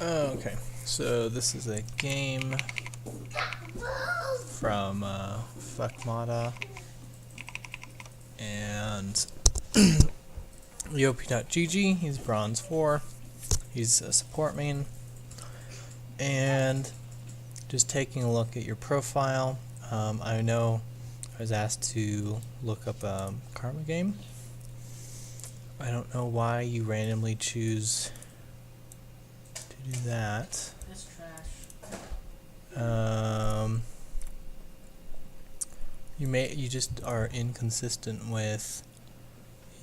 Okay, so this is a game from Fvck Mada and Yopi.gg. He's bronze 4. He's a support main. And just taking a look at your profile, I know I was asked to look up a Karma game. I don't know why you randomly choose to do that. That's trash. You just are inconsistent with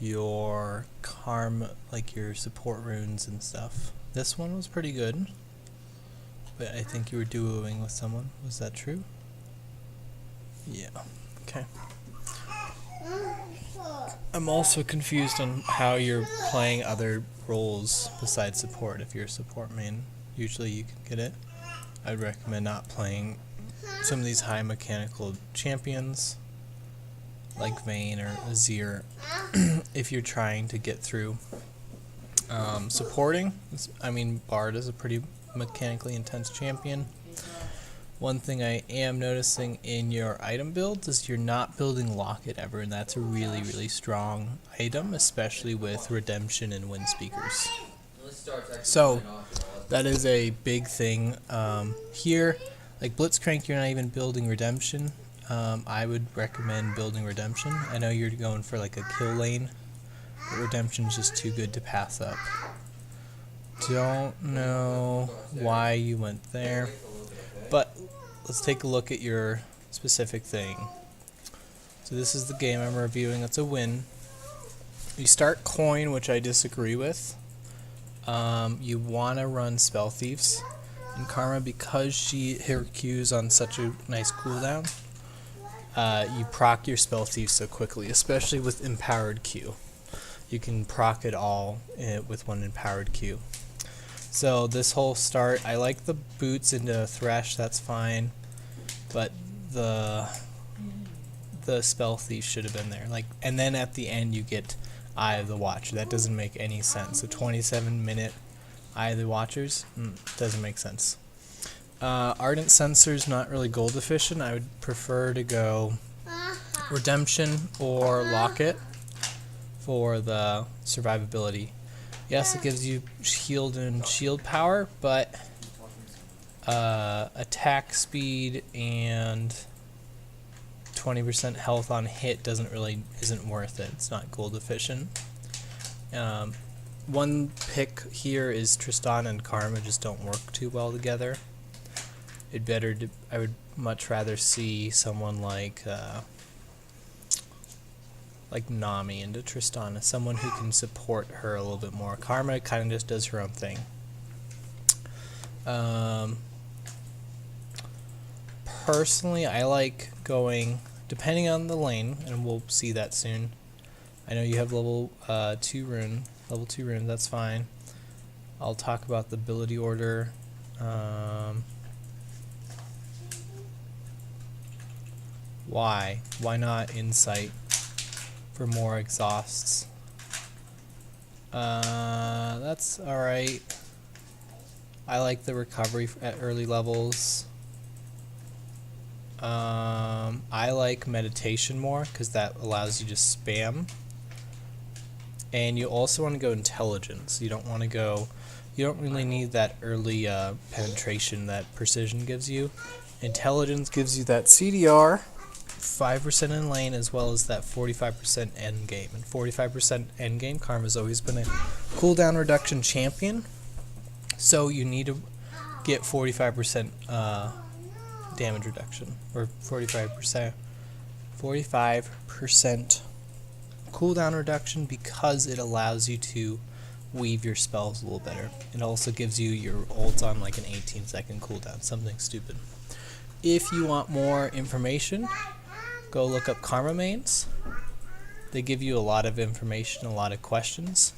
your karma, like your support runes and stuff. This one was pretty good, but I think you were duoing with someone. Was that true? Yeah. Okay. I'm also confused on how you're playing other roles besides support. If you're a support main, usually you can get it. I'd recommend not playing some of these high mechanical champions like Vayne or Azir if you're trying to get through. Supporting, I mean, Bard is a pretty mechanically intense champion. One thing I am noticing in your item builds is you're not building Locket ever, and that's a really, really strong item, especially with Redemption and Wind Speakers. So that is a big thing here. Like Blitzcrank, you're not even building Redemption. I would recommend building Redemption. I know you're going for like a kill lane, but Redemption's just too good to pass up. Don't know why you went there, but let's take a look at your specific thing. So this is the game I'm reviewing. It's a win. You start coin, which I disagree with. You want to run Spell Thieves. And Karma, because her Q's on such a nice cooldown, you proc your Spell Thieves so quickly, especially with Empowered Q. You can proc it all with one Empowered Q. So this whole start, I like the boots into Thresh, that's fine, but the Spell Thief should have been there. And then at the end you get Eye of the Watcher. That doesn't make any sense. A 27-minute Eye of the Watchers doesn't make sense. Ardent Censor's not really gold efficient. I would prefer to go Redemption or Locket for the survivability. Yes, it gives you healed and shield power, but attack speed and 20% health on hit isn't worth it. It's not gold efficient. One pick here is Tristan and Karma just don't work too well together. I would much rather see someone like Nami into Tristana, someone who can support her a little bit more. Karma kind of just does her own thing. Personally, I like going, depending on the lane, and we'll see that soon. I know you have level 2 rune, that's fine. I'll talk about the ability order. Why not Insight for more exhausts? That's alright. I like the recovery at early levels. I like meditation more because that allows you to spam. And you also want to go intelligence. You don't really need that early penetration that precision gives you. Intelligence gives you that CDR, 5% in lane, as well as that 45% end game. And 45% end game, Karma's always been a cooldown reduction champion, so you need to get 45% damage reduction, or 45% cooldown reduction, because it allows you to weave your spells a little better. It also gives you your ults on like an 18-second cooldown, something stupid. If you want more information, go look up Karma mains. They give you a lot of information, a lot of questions,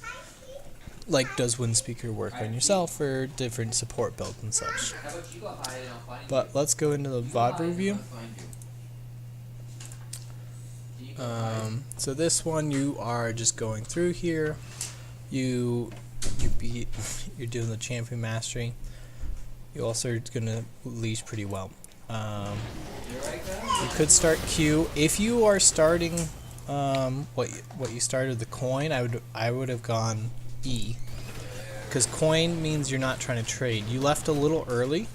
like does Wind Speaker work on yourself or different support builds and such. But let's go into the VOD review. So this one, you are just going through here. You you're doing the champion mastery. You also are gonna leash pretty well. You could start Q if you are starting what you started the coin. I would have gone E, because coin means you're not trying to trade. You left a little early.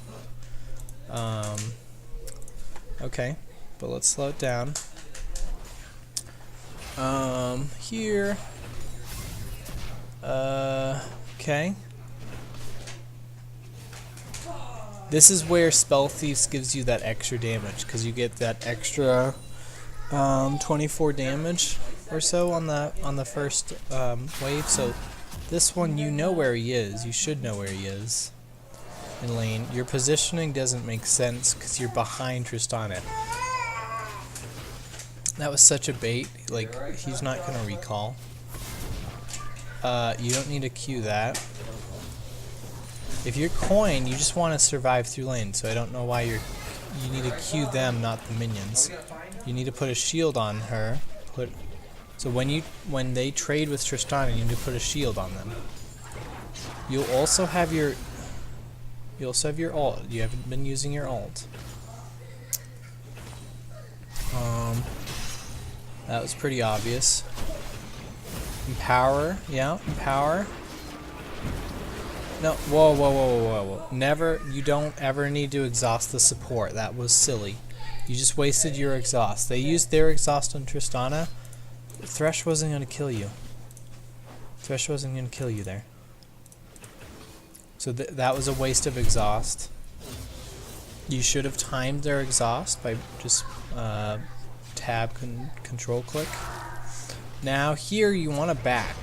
Okay, but let's slow it down. Here. Okay. This is where Spell Thieves gives you that extra damage, because you get that extra 24 damage or so on the first wave. So this one, you know where he is. You should know where he is in lane. Your positioning doesn't make sense because you're behind Tristana. That was such a bait. Like, he's not gonna recall. You don't need to queue that. If you're coin, you just want to survive through lane, so I don't know why you need to queue them, not the minions. You need to put a shield on her. So when they trade with Tristana, you need to put a shield on them. You'll also have your ult. You haven't been using your ult. That was pretty obvious. Empower, yeah, empower. No, whoa. Never, you don't ever need to exhaust the support. That was silly. You just wasted your exhaust. They used their exhaust on Tristana. Thresh wasn't going to kill you. Thresh wasn't going to kill you there. So that was a waste of exhaust. You should have timed their exhaust by just tab control click. Now here you want to back.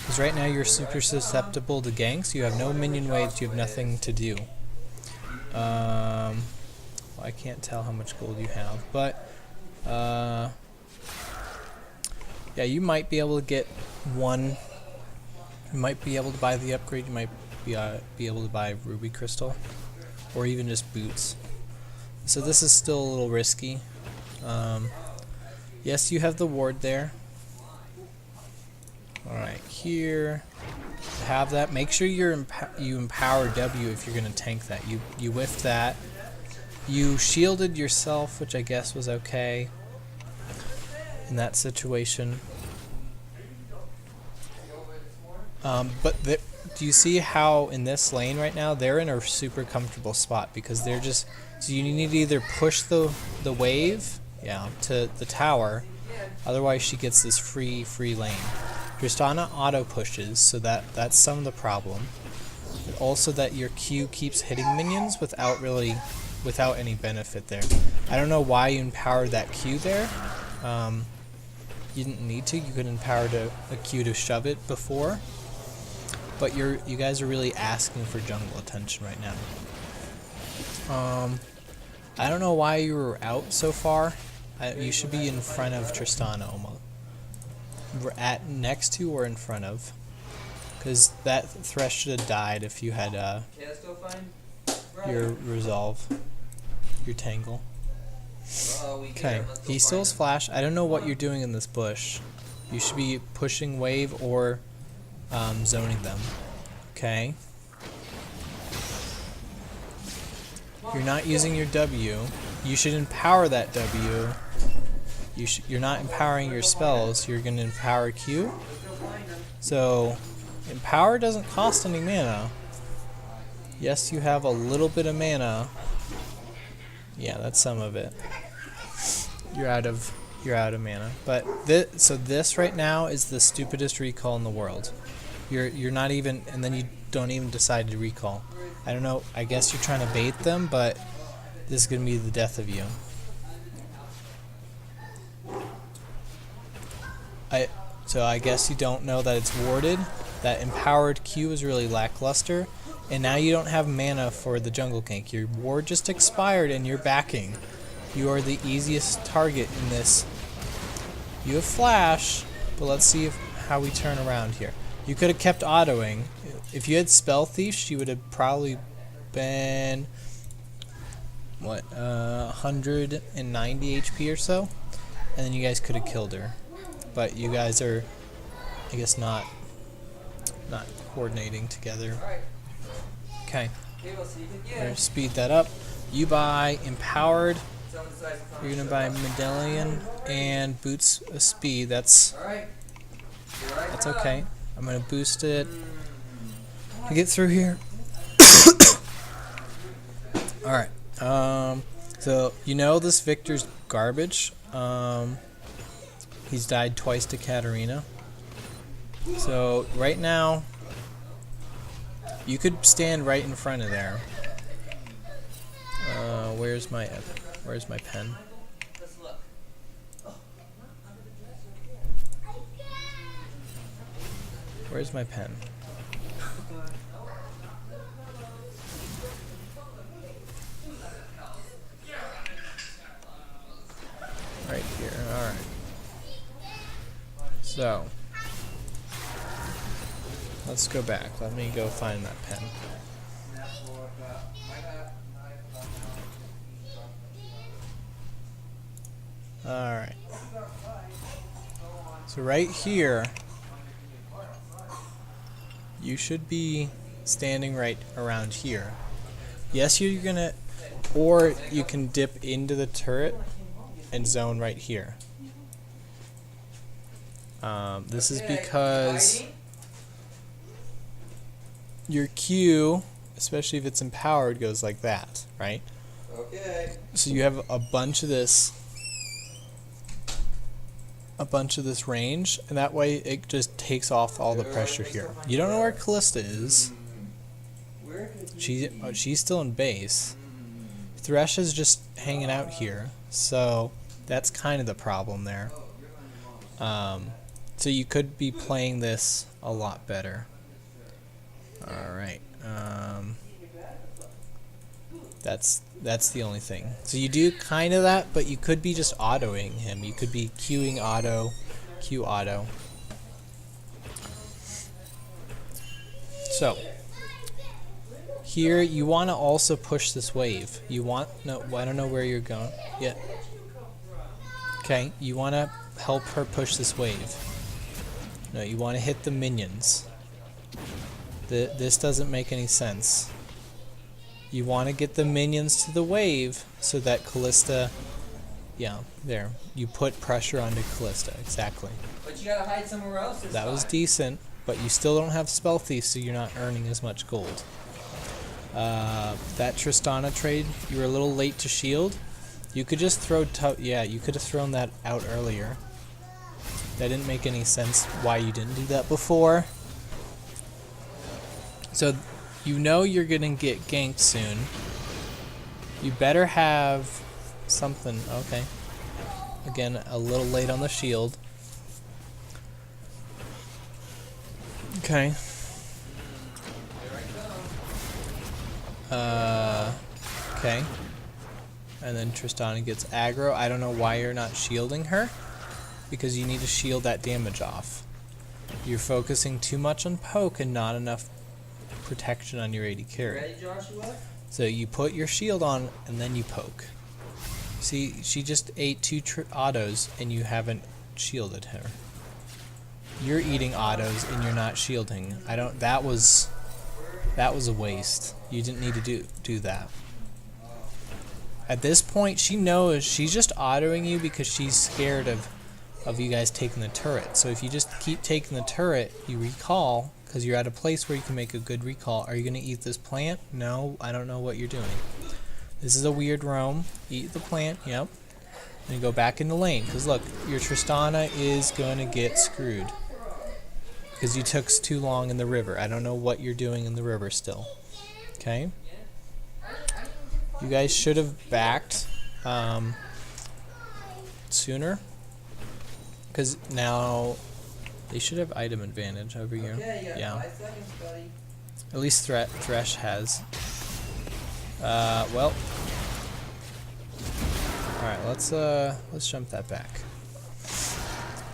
Because right now you're super susceptible to ganks. You have no minion waves. You have nothing to do. Well, I can't tell how much gold you have, but yeah, you might be able to get one. You might be able to buy the upgrade. You might be able to buy ruby crystal, or even just boots. So this is still a little risky. Yes, you have the ward there. Alright, here, have that. Make sure you empower W if you're going to tank that. You whiffed that. You shielded yourself, which I guess was okay in that situation. But do you see how in this lane right now, they're in a super comfortable spot because they're just... So you need to either push the wave, yeah, to the tower, otherwise she gets this free lane. Tristana auto pushes, so that's some of the problem. But also that your Q keeps hitting minions without any benefit there. I don't know why you empowered that Q there. You didn't need to. You could empower a Q to shove it before. But you guys are really asking for jungle attention right now. I don't know why you were out so far. You should be in front of Tristana almost. We're at next to or in front of, because that Thresh should have died if you had your resolve, your tangle. Okay, he still has flash. I don't know what you're doing in this bush. You should be pushing wave or zoning them. Okay. You're not using your W. You should empower that W. You're not empowering your spells. You're going to empower Q. So, empower doesn't cost any mana. Yes, you have a little bit of mana. Yeah, that's some of it. You're out of mana. But this right now is the stupidest recall in the world. You're not even, and then you don't even decide to recall. I don't know. I guess you're trying to bait them, but this is going to be the death of you. So I guess you don't know that it's warded. That empowered Q is really lackluster. And now you don't have mana for the jungle gank. Your ward just expired and you're backing. You are the easiest target in this. You have flash, but let's see how we turn around here. You could have kept autoing. If you had Spell Thief, she would have probably been, what, 190 HP or so? And then you guys could have killed her. But you guys are, I guess, not not coordinating together. Alright. Okay, Okay, we'll see you we're again. gonna speed that up. You buy Empowered. Someone decides to come You're gonna show buy up. Medallion and Boots of Speed. That's Alright. Here I that's come. okay. I'm gonna boost it to get through here. All right. So you know this Victor's garbage. He's died twice to Katarina. So right now, you could stand right in front of there. Where's my pen? Let's look. Where's my pen? Right here. All right. So let's go back. Let me go find that pen. All right. So right here, you should be standing right around here. Yes, you're gonna, or you can dip into the turret and zone right here. This is because your Q, especially if it's empowered, goes like that, right? Okay. So you have a bunch of this range, and that way it just takes off all the pressure here. You don't know where Callista is. She's still in base. Thresh is just hanging out here, so that's kind of the problem there. So you could be playing this a lot better. Alright. That's the only thing. So you do kind of that, but you could be just autoing him. You could be queuing auto, Q auto. So here you want to also push this wave. You want, no, I don't know where you're going. Yeah. Okay, you want to help her push this wave. No, you want to hit the minions. This doesn't make any sense. You want to get the minions to the wave so that Callista, yeah, there. You put pressure onto Callista, exactly. But you gotta hide somewhere else this That was time. decent, but you still don't have Spell Thief, so you're not earning as much gold. That Tristana trade, you were a little late to shield. You could just throw, yeah, you could have thrown that out earlier. That didn't make any sense why you didn't do that before. So you know you're gonna get ganked soon. You better have something. Okay. Again, a little late on the shield. Okay. Okay. And then Tristana gets aggro. I don't know why you're not shielding her. Because you need to shield that damage off. You're focusing too much on poke and not enough protection on your AD carry. Ready, Joshua? So you put your shield on and then you poke. See, she just ate 2 autos and you haven't shielded her. You're eating autos and you're not shielding. That was a waste. You didn't need to do that. At this point, she knows she's just autoing you because she's scared of you guys taking the turret. So if you just keep taking the turret, you recall, because you're at a place where you can make a good recall. Are you going to eat this plant? No, I don't know what you're doing. This is a weird roam. Eat the plant, yep. And go back in the lane, because look, your Tristana is going to get screwed. Because you took too long in the river. I don't know what you're doing in the river still. Okay? You guys should have backed sooner. Because now they should have item advantage over you. Okay, you got Yeah. 5 seconds, buddy. At least Thresh has. Well. Alright, let's jump that back.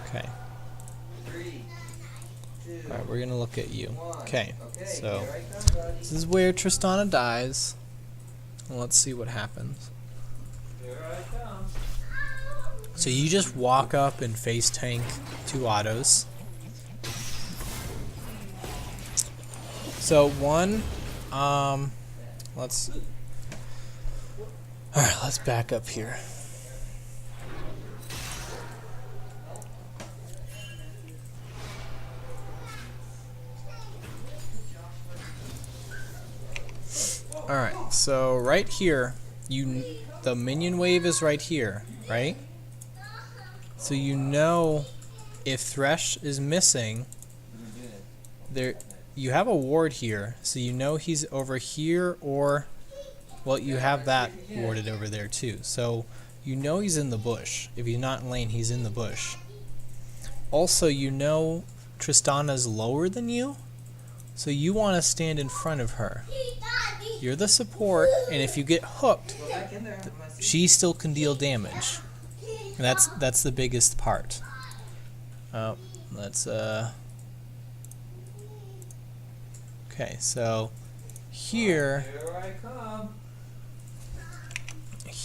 Okay. 3, 2, Alright, we're gonna look at you. 1. Okay, so here I come, buddy. this is where Tristana dies. And let's see what happens. Here I come. So you just walk up and face tank 2 autos. So one, let's. All right, let's back up here. All right, so right here, the minion wave is right here, right? So you know if Thresh is missing, you have a ward here, so you know he's over here, or well, you have that warded over there too. So you know he's in the bush. If he's not in lane, he's in the bush. Also, you know Tristana's lower than you, so you want to stand in front of her. You're the support, and if you get hooked, Go back in there. she still can deal damage. And that's the biggest part. Let's okay, so here, Here I come.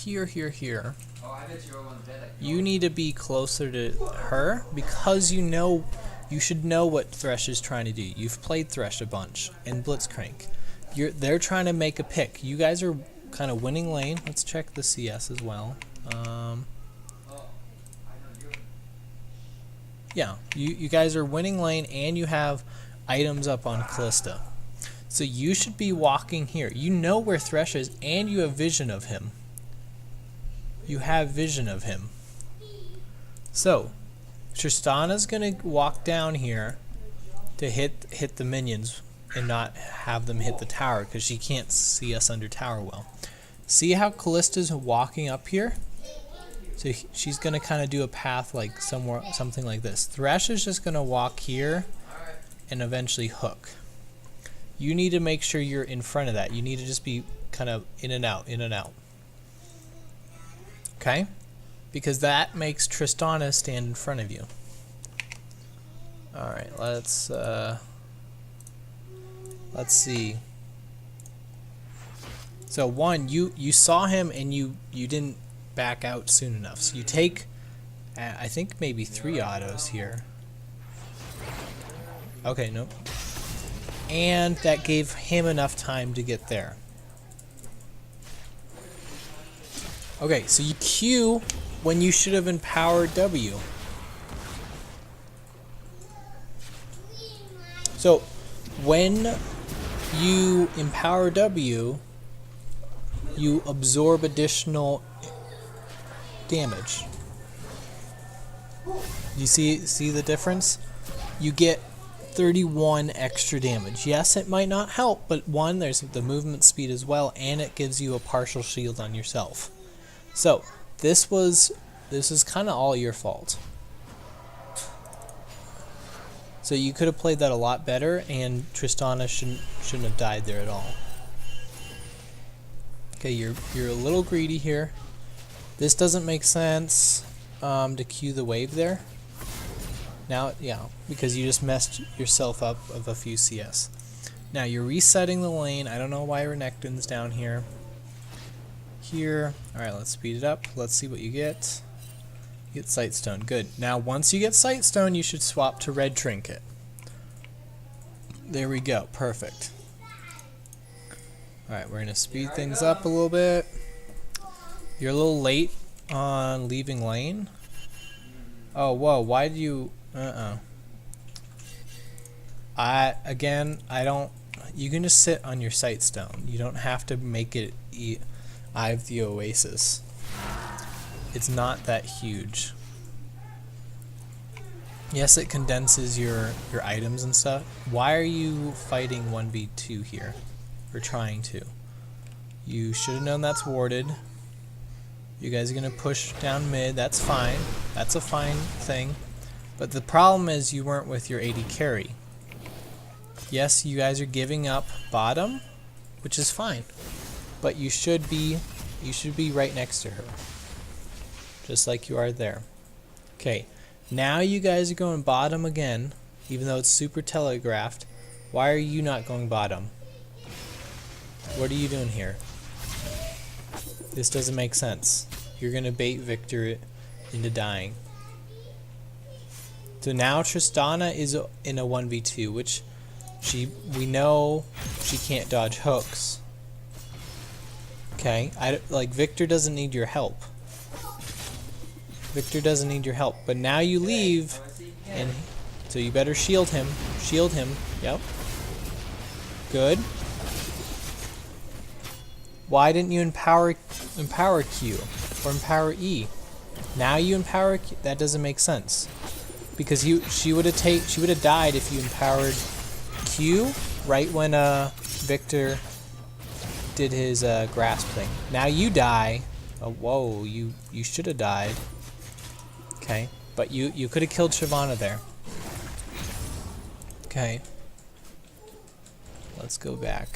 here. Oh, I bet you're on bed. You need to be closer to her because you should know what Thresh is trying to do. You've played Thresh a bunch and Blitzcrank. They're trying to make a pick. You guys are kind of winning lane. Let's check the CS as well. Yeah, you guys are winning lane and you have items up on Callista. So you should be walking here. You know where Thresh is and you have vision of him. You have vision of him. So Tristana's gonna walk down here to hit the minions and not have them hit the tower because she can't see us under tower well. See how Callista's walking up here? So she's gonna kind of do a path like something like this. Thresh is just gonna walk here and eventually hook. You need to make sure you're in front of that. You need to just be kind of in and out, in and out. Okay? Because that makes Tristana stand in front of you. Alright, let's see. So one, you saw him and you didn't back out soon enough. So you take, I think maybe 3 autos here. Okay, nope. And that gave him enough time to get there. Okay, so you Q when you should have empowered W. So when you empower W, you absorb additional damage. You see the difference? You get 31 extra damage. Yes, it might not help, but one, there's the movement speed as well, and it gives you a partial shield on yourself. So this is kind of all your fault. So you could have played that a lot better, and Tristana shouldn't have died there at all. Okay, you're a little greedy here. This doesn't make sense to Q the wave there. Now, yeah, because you just messed yourself up of a few CS. Now you're resetting the lane. I don't know why Renekton's down here. Here. Alright, let's speed it up. Let's see what you get. You get Sightstone. Good. Now once you get Sightstone, you should swap to Red Trinket. There we go. Perfect. Alright, we're going to speed things up a little bit. You're a little late on leaving lane. Oh, whoa. Why do you... I don't... You can just sit on your Sightstone. You don't have to make it Eye of the Oasis. It's not that huge. Yes, it condenses your items and stuff. Why are you fighting 1v2 here? Or trying to? You should have known that's warded. You guys are going to push down mid. That's fine. That's a fine thing. But the problem is you weren't with your AD carry. Yes, you guys are giving up bottom, which is fine. But you should be right next to her. Just like you are there. Okay, now you guys are going bottom again, even though it's super telegraphed. Why are you not going bottom? What are you doing here? This doesn't make sense. You're gonna bait Victor into dying. So now Tristana is in a 1v2, which We know she can't dodge hooks. Okay, like Victor doesn't need your help. Victor doesn't need your help, but now you leave, and so you better shield him. Shield him. Yep. Good. Why didn't you empower Q or empower E? Now you empower Q. That doesn't make sense because she would have died if you empowered Q right when Victor did his grasp thing. Now you die. Oh, whoa, you should have died. Okay, but you could have killed Shyvana there. Okay. Let's go back.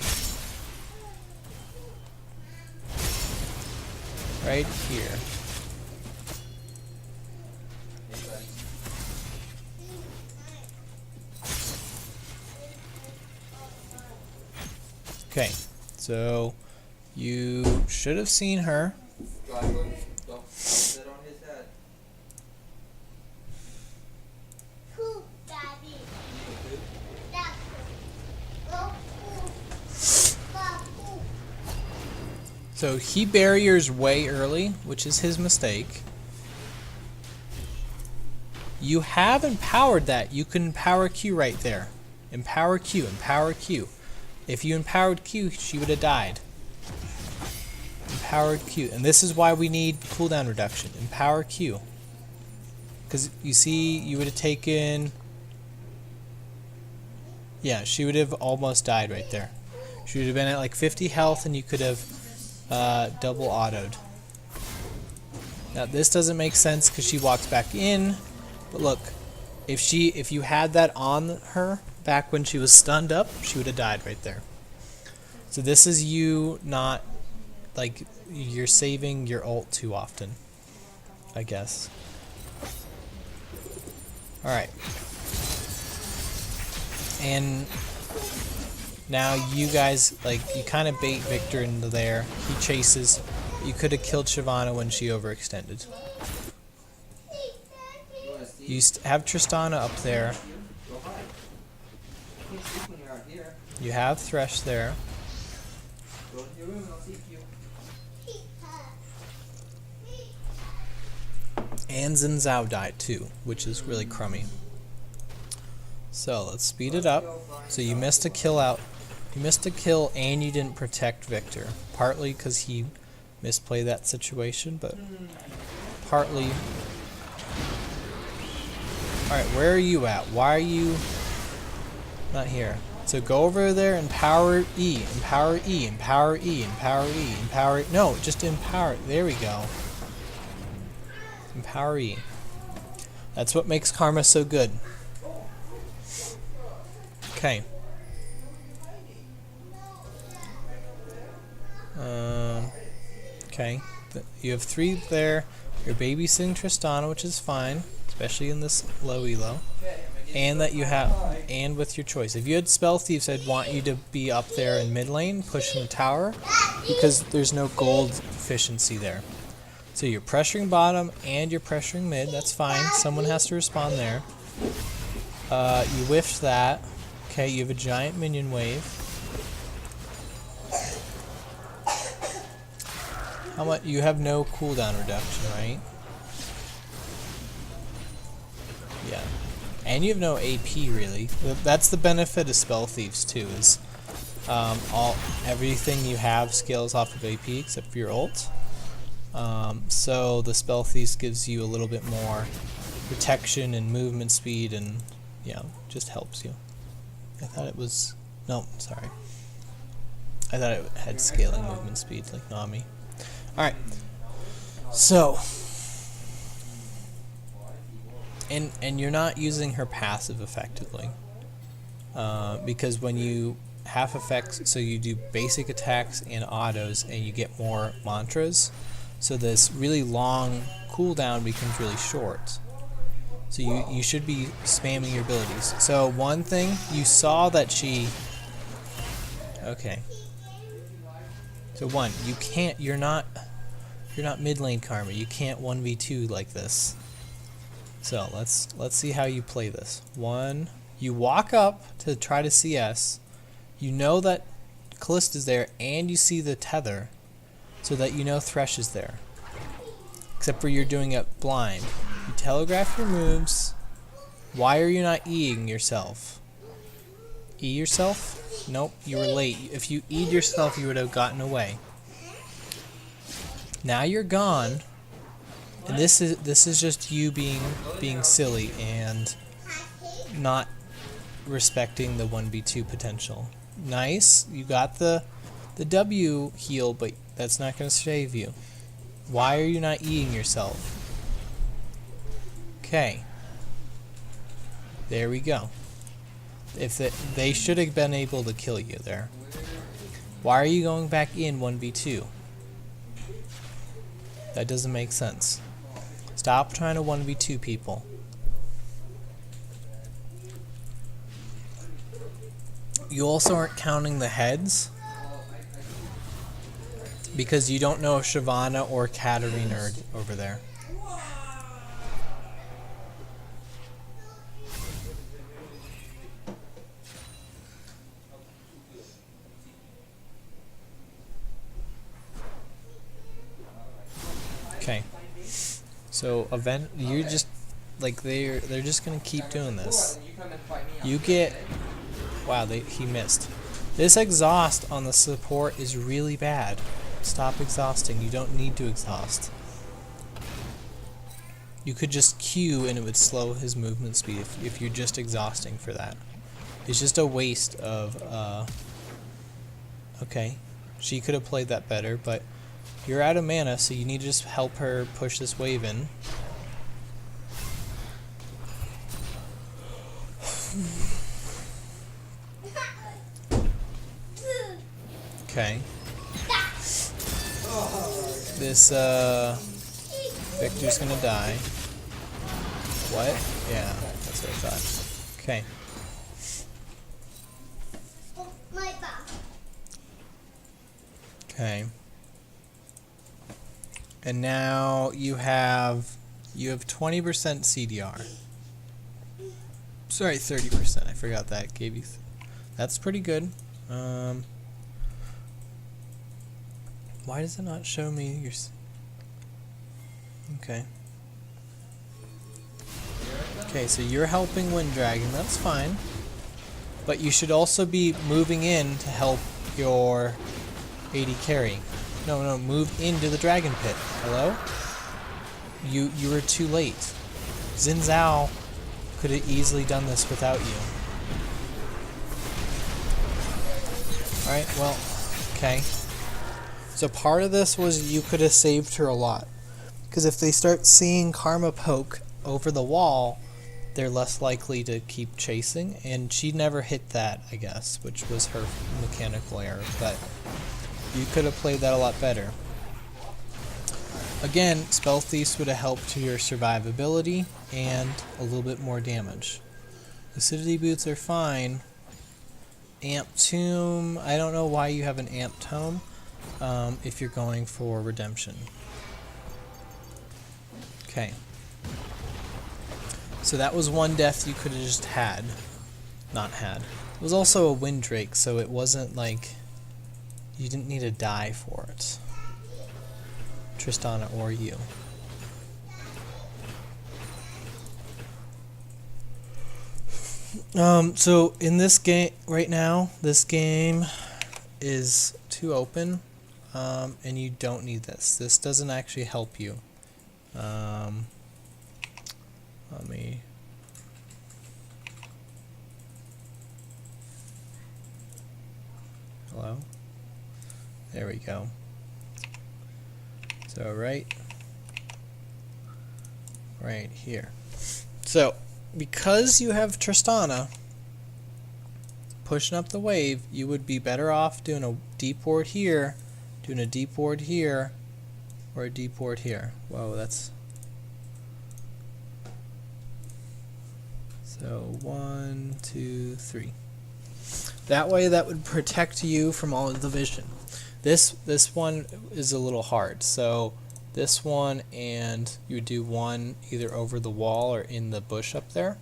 Right here. Okay, so you should have seen her. Don't sit on his head. So he barriers way early, which is his mistake. You have empowered that. You can empower Q right there. Empower Q, empower Q. If you empowered Q, she would have died. Empowered Q. And this is why we need cooldown reduction. Empower Q. Because you see, you would have taken... Yeah, she would have almost died right there. She would have been at like 50 health and you could have double autoed. Now this doesn't make sense because she walks back in. But look, if you had that on her back when she was stunned up, she would have died right there. So this is you not, like, you're saving your ult too often, I guess. Alright. And now you guys, like, you kind of bait Victor into there. He chases. You could have killed Shyvana when she overextended. You have Tristana up there. You have Thresh there. And Xin Zhao died too, which is really crummy. So let's speed it up. So you missed a kill out. You missed a kill and you didn't protect Victor. Partly because he misplayed that situation, but partly... Alright, where are you at? Why are you not here? So go over there and empower E. Empower E. Empower E. Empower E. Empower E. No, just empower. There we go. Empower E. That's what makes Karma so good. Okay. Okay. You have 3 there. You're babysitting Tristana, which is fine, especially in this low elo. And that you have, and with your choice. If you had Spell Thieves, I'd want you to be up there in mid lane, pushing the tower, because there's no gold efficiency there. So you're pressuring bottom and you're pressuring mid. That's fine. Someone has to respond there. You whiffed that. Okay, you have a giant minion wave. How much? You have no cooldown reduction, right? Yeah. And you have no AP really. That's the benefit of Spell Thieves too, is everything you have scales off of AP except for your ult. So the Spell Thieves gives you a little bit more protection and movement speed, and just helps you. I thought it was sorry. I thought it had scaling movement speed like Nami. Alright. So and you're not using her passive effectively. Because when you half effects, so you do basic attacks and autos and you get more mantras, so this really long cooldown becomes really short. So you should be spamming your abilities. So one thing, you saw that she... Okay. So one, you can't, you're not mid lane Karma. You can't 1v2 like this. So let's see how you play this. One, You walk up to try to CS. You know that Callista's there, and you see the tether, so that you know Thresh is there. Except for you're doing it blind. You telegraph your moves. Why are you not E'ing yourself? E yourself? Nope, you were late. If you E'd yourself, you would have gotten away. Now you're gone, and this is just you being silly and not respecting the 1v2 potential. Nice, you got the W heal, but that's not going to save you. Why are you not E'ing yourself? Okay. There we go. They should have been able to kill you there. Why are you going back in 1v2? That doesn't make sense. Stop trying to 1v2 people. You also aren't counting the heads because you don't know if Shyvana or Katarina are over there. Okay. So you're just like they're just gonna keep doing this. You get wow, he missed. This exhaust on the support is really bad. Stop exhausting. You don't need to exhaust. You could just Q and it would slow his movement speed if you're just exhausting for that. It's just a waste of okay. She could have played that better, but you're out of mana, so you need to just help her push this wave in. Okay. This Victor's gonna die. What? Yeah, that's what I thought. Okay. Okay. And now you have 20% CDR. Sorry, 30%. I forgot that gave you. That's pretty good. Why does it not show me your? Okay. Okay, so you're helping Wind Dragon. That's fine. But you should also be moving in to help your AD carry. No, move into the Dragon Pit. Hello? You were too late. Xin Zhao could have easily done this without you. Alright, well, okay. So part of this was you could have saved her a lot. Because if they start seeing Karma poke over the wall, they're less likely to keep chasing. And she never hit that, I guess, which was her mechanical error. But you could have played that a lot better. Again, Spell Thief would have helped your survivability and a little bit more damage. Acidity Boots are fine. Amp Tomb, I don't know why you have an Amp Tome if you're going for Redemption. Okay. So that was one death you could have just had. Not had. It was also a Wind Drake, so it wasn't like you didn't need to die for it. Tristana or you. So in this game right now, this game is too open, and you don't need this. This doesn't actually help you. Let me. Hello? There we go. So right here. So because you have Tristana pushing up the wave, you would be better off doing a deep ward here, doing a deep ward here, or a deep ward here. Whoa, that's so 1, 2, 3. That way, that would protect you from all of the vision. This one is a little hard. So this one, and you would do one either over the wall or in the bush up there.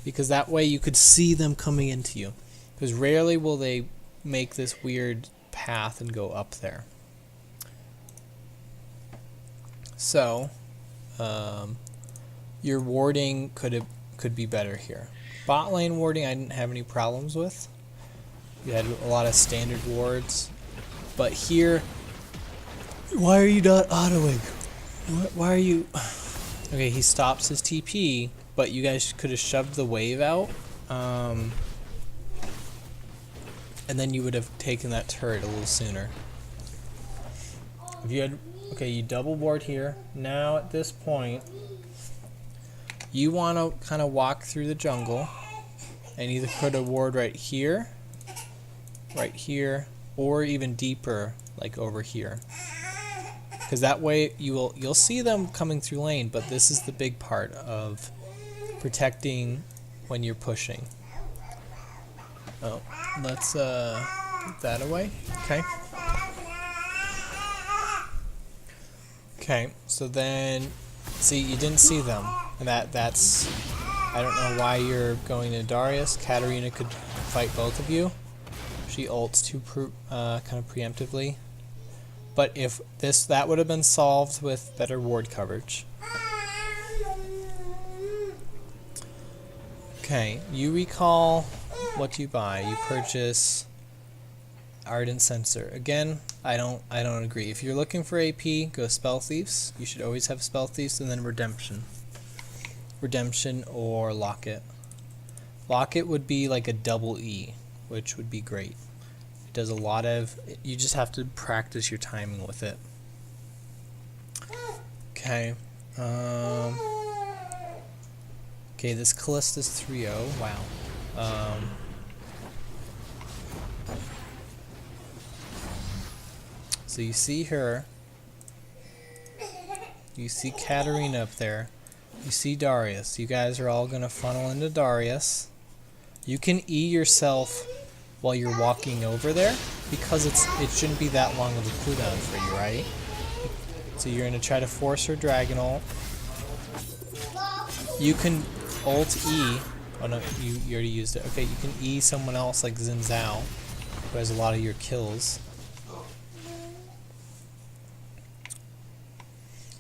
because that way you could see them coming into you. Because rarely will they make this weird path and go up there. So, your warding could be better here. Bot lane warding I didn't have any problems with. You had a lot of standard wards. But here, why are you not autoing? Why are you... Okay, he stops his TP, but you guys could have shoved the wave out. And then you would have taken that turret a little sooner. If you had... Okay, you double ward here. Now at this point, you want to kind of walk through the jungle and either put a ward right here, or even deeper, like over here. Because that way you'll see them coming through lane, but this is the big part of protecting when you're pushing. Oh, let's put that away. Okay. Okay, so then, see, you didn't see them, and that's, I don't know why you're going to Darius. Katarina could fight both of you. She ults too kind of preemptively. But if that would have been solved with better ward coverage. Okay, you recall, what do you buy? You purchase Ardent Sensor. Again, I don't agree. If you're looking for AP, go Spell Thieves. You should always have Spell Thieves, and then Redemption. Redemption or Locket. Locket would be like a double E, which would be great. It does a lot of... You just have to practice your timing with it. Okay. Okay, this Callista's 3-0. Wow. So you see her. You see Katarina up there. You see Darius. You guys are all gonna funnel into Darius. You can E yourself while you're walking over there because it shouldn't be that long of a cooldown for you, right? So you're gonna try to force her Dragon ult. You can ult E. Oh no, you already used it. Okay, you can E someone else like Xin Zhao, who has a lot of your kills.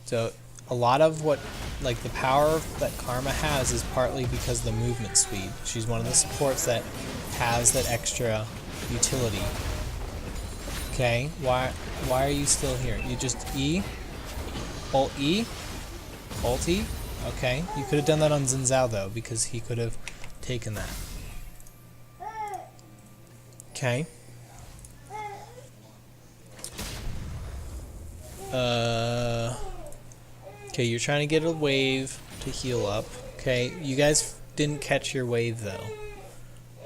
So a lot of what, like the power that Karma has is partly because of the movement speed. She's one of the supports that has that extra utility. Okay, why are you still here? You just E, ult E, ult E. Okay, you could have done that on Xin Zhao though, because he could have taken that. Okay. Okay, you're trying to get a wave to heal up. Okay, you guys didn't catch your wave though.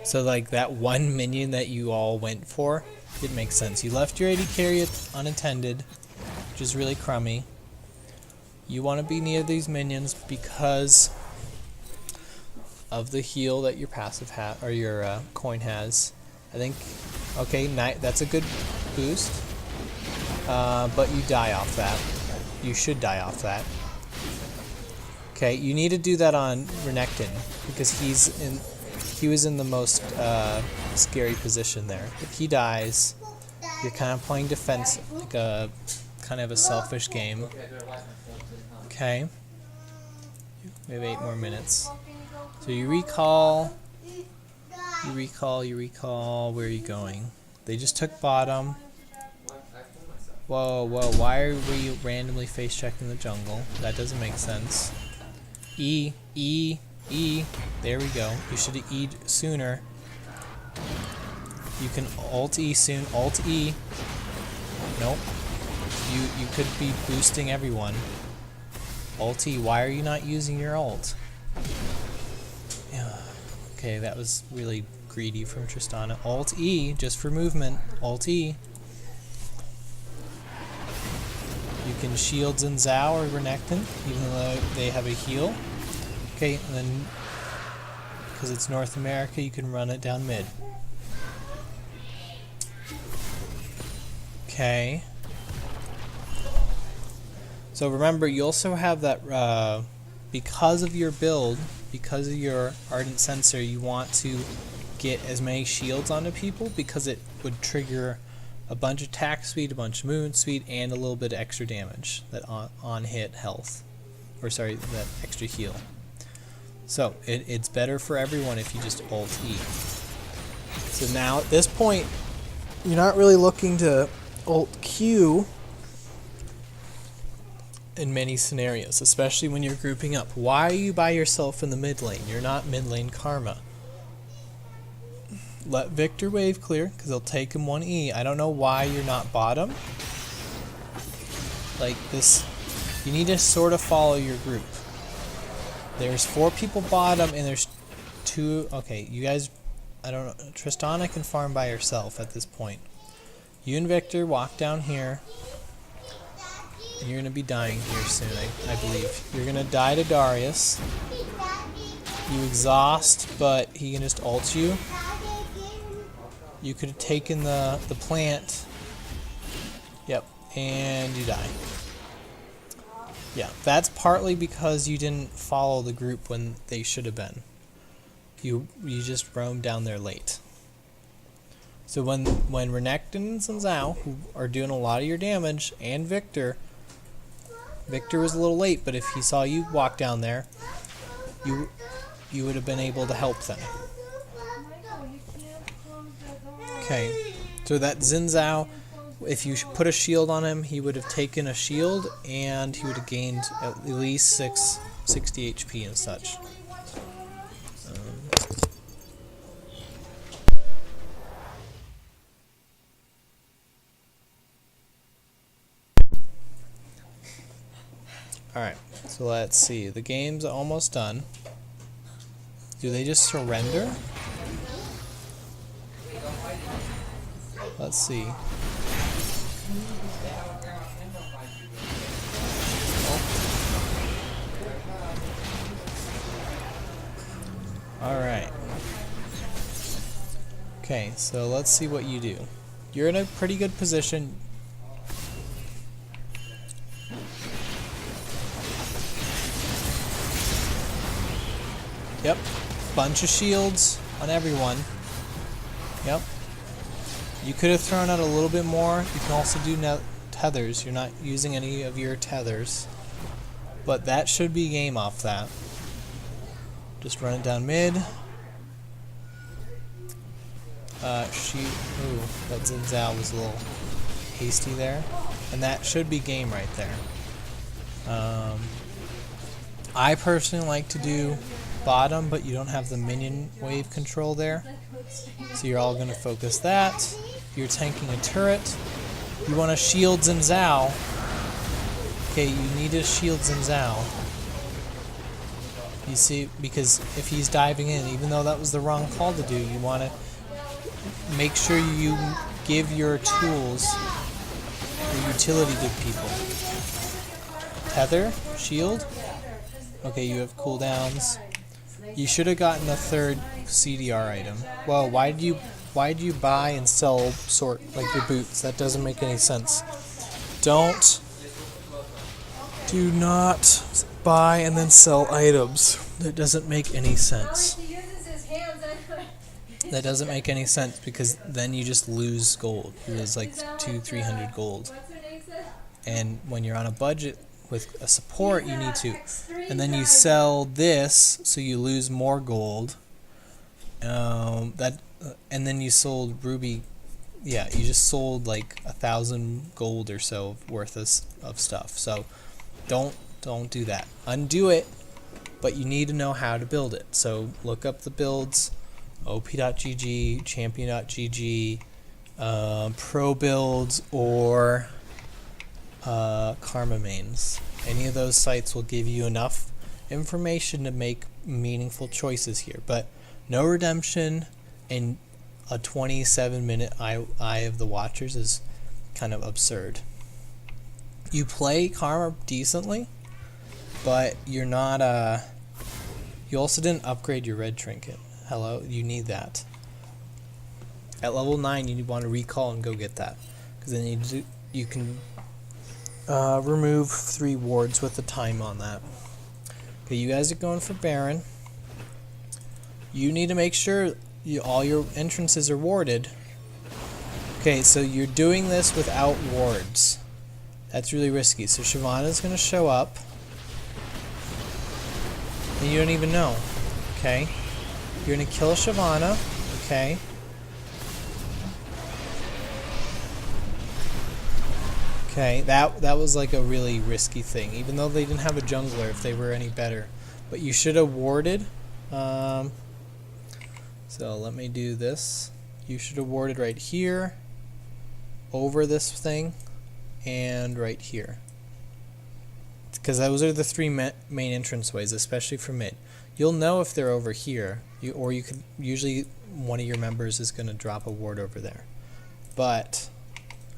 So like that one minion that you all went for, it makes sense. You left your AD carry unattended, which is really crummy. You want to be near these minions because of the heal that your passive or your coin has. I think, okay, that's a good boost, but you die off that. You should die off that. Okay, you need to do that on Renekton because he was in the most scary position there. If he dies, you're kind of playing defense, like a kind of a selfish game. Okay, we have 8 more minutes. So you recall. Where are you going? They just took bottom. Whoa, why are we randomly face checking the jungle? That doesn't make sense. E. There we go. You should have E'd sooner. You can ult E soon. Ult E. Nope. You could be boosting everyone. Ult E. Why are you not using your ult? Okay, that was really greedy from Tristana. Ult E, just for movement. Ult E. You can shield Xin Zhao or Renekton, even though they have a heal. Okay, and then, because it's North America, you can run it down mid. Okay. So remember, you also have that, because of your build, because of your Ardent Sensor, you want to get as many shields onto people because it would trigger a bunch of attack speed, a bunch of movement speed, and a little bit of extra damage, that on hit health. Or sorry, that extra heal. So it's better for everyone if you just ult E. So now at this point, you're not really looking to ult Q in many scenarios, especially when you're grouping up. Why are you by yourself in the mid lane? You're not mid lane Karma. Let Victor wave clear, because he'll take him 1E. I don't know why you're not bottom. Like this, you need to sort of follow your group. There's 4 people bottom, and there's 2, okay, you guys, I don't know, Tristana can farm by herself at this point. You and Victor walk down here. You're going to be dying here soon, I believe. You're going to die to Darius. You exhaust, but he can just ult you. You could have taken the plant. Yep, and you die. Yeah, that's partly because you didn't follow the group when they should have been. You just roamed down there late. So when Renekton and Zhao, who are doing a lot of your damage, and Victor was a little late, but if he saw you walk down there, you would have been able to help them. Okay, so that Xin Zhao, if you put a shield on him, he would have taken a shield, and he would have gained at least 60 HP and such. Alright, so let's see. The game's almost done. Do they just surrender? Let's see. Alright. Okay, so let's see what you do. You're in a pretty good position. Yep. Bunch of shields on everyone. Yep. You could have thrown out a little bit more. You can also do tethers. You're not using any of your tethers. But that should be game off that. Just run it down mid. Ooh, that Xin Zhao was a little hasty there. And that should be game right there. I personally like to do bottom, but you don't have the minion wave control there. So you're all going to focus that. If you're tanking a turret, you want to shield Xin Zhao. Okay, you need to shield Xin Zhao. You see, because if he's diving in, even though that was the wrong call to do, you want to make sure you give your tools, your utility to people. Tether, shield. Okay, you have cooldowns. You should have gotten a third CDR item. Well, why did you buy and sell like your boots? That doesn't make any sense. Do not buy and then sell items. That doesn't make any sense. That doesn't make any sense because then you just lose gold. You lose like 200-300 gold. And when you're on a budget with a support, you need to. And then you sell this, so you lose more gold. And then you sold Ruby. Yeah, you just sold like 1,000 gold or so worth of stuff. So don't do that. Undo it, but you need to know how to build it. So look up the builds, op.gg, champion.gg, pro builds, or Karma mains. Any of those sites will give you enough information to make meaningful choices here. But no redemption and a 27-minute Eye of the Watchers is kind of absurd. You play Karma decently, but you're not you also didn't upgrade your red trinket. Hello, you need that. At level 9 you want to recall and go get that, because then you can remove 3 wards with the time on that. Okay, you guys are going for Baron. you need to make sure all your entrances are warded. Okay, so you're doing this without wards. That's really risky. So Shyvana's going to show up. And you don't even know. Okay. You're going to kill Shyvana. Okay. Okay, that was like a really risky thing. Even though they didn't have a jungler, if they were any better. But you should have warded. So let me do this. You should have warded right here. Over this thing. And right here. Because those are the three main entranceways, especially for mid. You'll know if they're over here. Or you could, usually one of your members is going to drop a ward over there. But,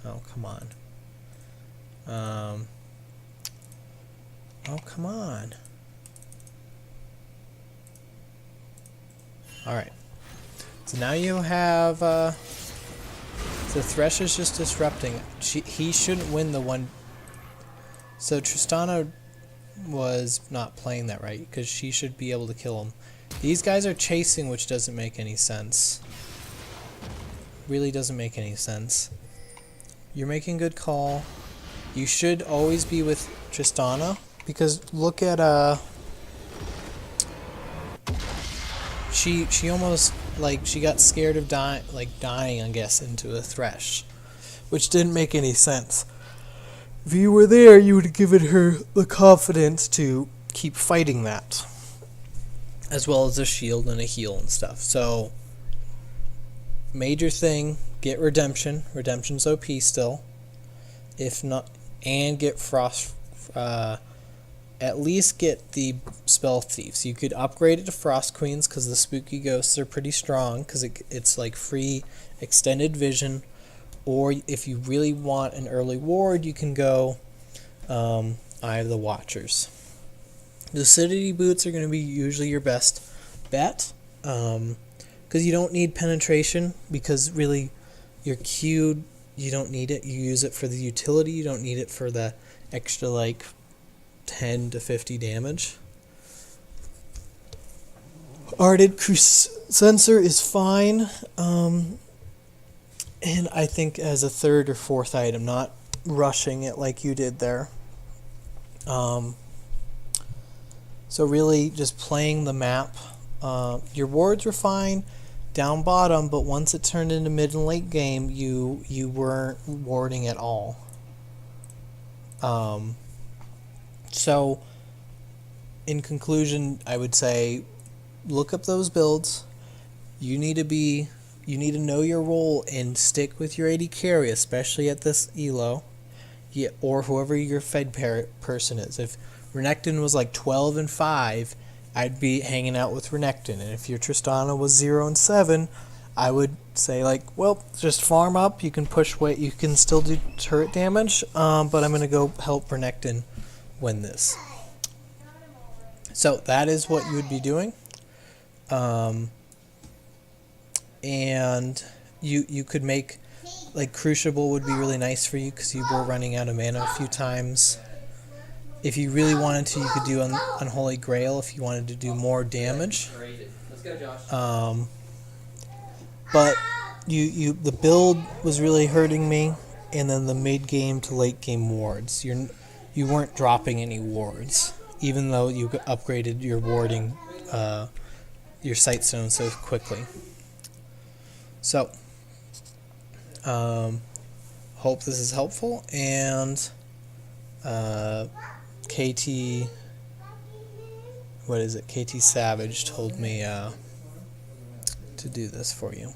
oh, come on. Oh, come on. Alright. So now you have, so Thresh is just disrupting. He shouldn't win the one. So Tristana was not playing that right, because she should be able to kill him. These guys are chasing, which doesn't make any sense. Really doesn't make any sense. You're making a good call. You should always be with Tristana, because look at she almost, like, she got scared of dying, I guess, into a Thresh, which didn't make any sense. If you were there, you would have given her the confidence to keep fighting that, as well as a shield and a heal and stuff. So, major thing, get Redemption. Redemption's OP still. If not, and get Frost, at least get the Spell Thieves. You could upgrade it to Frost Queens, because the Spooky Ghosts are pretty strong, because it's like free extended vision. Or if you really want an early ward, you can go Eye of the Watchers. Lucidity Boots are going to be usually your best bet, because you don't need penetration, because really you're queued, you don't need it. You use it for the utility, you don't need it for the extra like 10 to 50 damage. Ardent Sensor is fine. And I think as a third or fourth item, not rushing it like you did there. So really just playing the map. Your wards were fine down bottom, but once it turned into mid and late game, you weren't warding at all. So in conclusion, I would say look up those builds. You need to know your role and stick with your AD carry, especially at this elo, or whoever your Fed person is. If Renekton was like 12 and 5, I'd be hanging out with Renekton, and if your Tristana was 0 and 7, I would say like, well, just farm up. You can push weight. You can still do turret damage, but I'm gonna go help Renekton win this. So that is what you would be doing. And you could make, like, Crucible would be really nice for you, because you were running out of mana a few times. If you really wanted to, you could do Unholy Grail if you wanted to do more damage. Let's go, Josh. But the build was really hurting me, and then the mid game to late game wards. You weren't dropping any wards, even though you upgraded your warding, your sight stone so quickly. So, hope this is helpful, and KT Savage told me to do this for you.